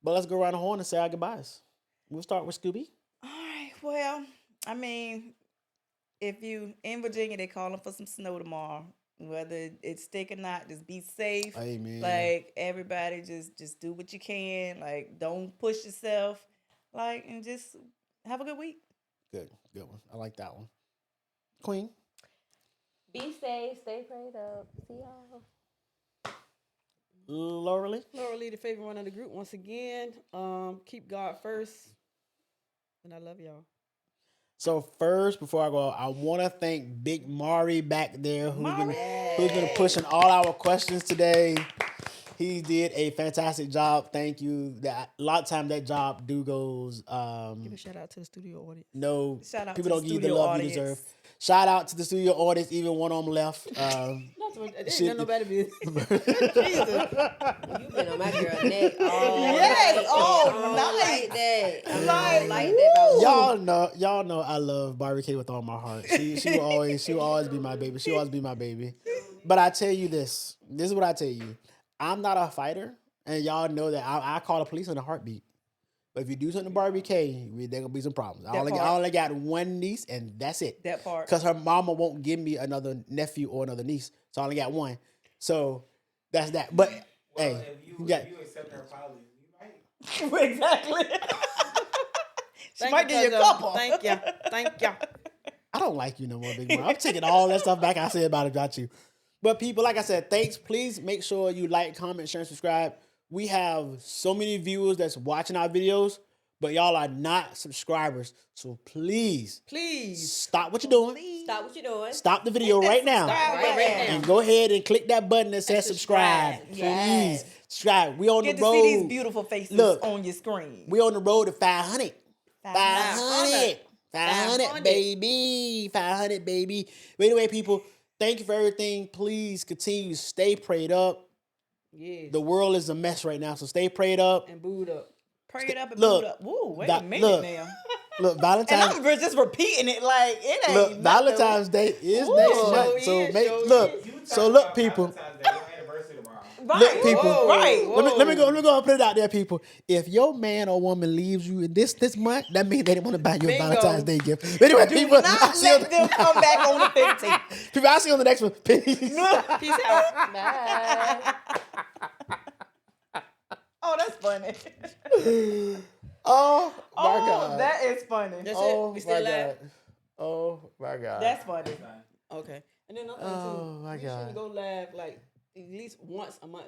But let's go around the horn and say our goodbyes. We'll start with Scooby. All right. Well, I mean, if you in Virginia, they calling for some snow tomorrow. Whether it's stick or not, just be safe. Amen. Like everybody, just do what you can. Like don't push yourself. Like and just have a good week. Good one. I like that one. Queen. Be safe. Stay prayed up. See y'all. Laura Lee. Laura Lee, the favorite one of the group. Once again, keep God first. And I love y'all. So first, before I go, I want to thank Big Mari back there Mari! who's been pushing all our questions today. He did a fantastic job. Thank you. That a lot of time that job do goes. Give a shout out to the studio audience. No, Shout out people to don't the give you the studio love you audience. deserve. Shout out to the studio audience, even one on them left. That's what. It ain't Shit. none nobody business. Jesus. You been on my girl neck all Yes, night. all I don't night. like that. I don't Like, like that about you. Y'all know I love Barbie K with all my heart. She will always be my baby. She will always be my baby. But I tell you this is what I tell you. I'm not a fighter, and y'all know that I call the police in a heartbeat. But if you do something to Barbie K, there gonna be some problems. I only got one niece, and that's it. That part. Because her mama won't give me another nephew or another niece, so I only got one. So that's that. But Well, hey, if you accept her apology, you might. Exactly. She Thank might you, give you a cuz, couple. Thank you. Thank you. I don't like you no more, Big Mom. I'm taking all that stuff back I said about you. But people, like I said, thanks. Please make sure you like, comment, share, and subscribe. We have so many viewers that's watching our videos, but y'all are not subscribers. So please stop what you're doing. Stop what you're doing. Stop the video right now. Subscribe Right button. And go ahead and click that button that says subscribe. subscribe. Please subscribe. We on Get the to road. see these beautiful faces Look. on your screen. We on the road to 500. 500. 500, 500. baby. 500, baby. But anyway, people, thank you for everything. Please continue to stay prayed up. Yes. The world is a mess right now, so stay prayed up. And booed up. Pray it up and Look, boot up. Woo, wait that- a minute look. now. Look, And Valentine's I'm just repeating it like it ain't look, nothing. Valentine's Day is Ooh. next Sure month. So is, make sure look. is. You talking So look, about people. Valentine's Day, your anniversary tomorrow. Right. Look, people. Whoa, Right. Let me go and put it out there, people. If your man or woman leaves you in this month, that means they didn't want to buy you a Bingo. Valentine's Day gift. But anyway, Do people, not I'll see you let them come back on the 15th. people, I'll see you on the next one. Peace. Peace out. Bye. Oh, that's funny. Oh my Oh, God. that is funny. That's Oh it. We still my live. God. Oh my God. That's funny. Okay. And then another thing Oh, too. my We God. should go live like at least once a month.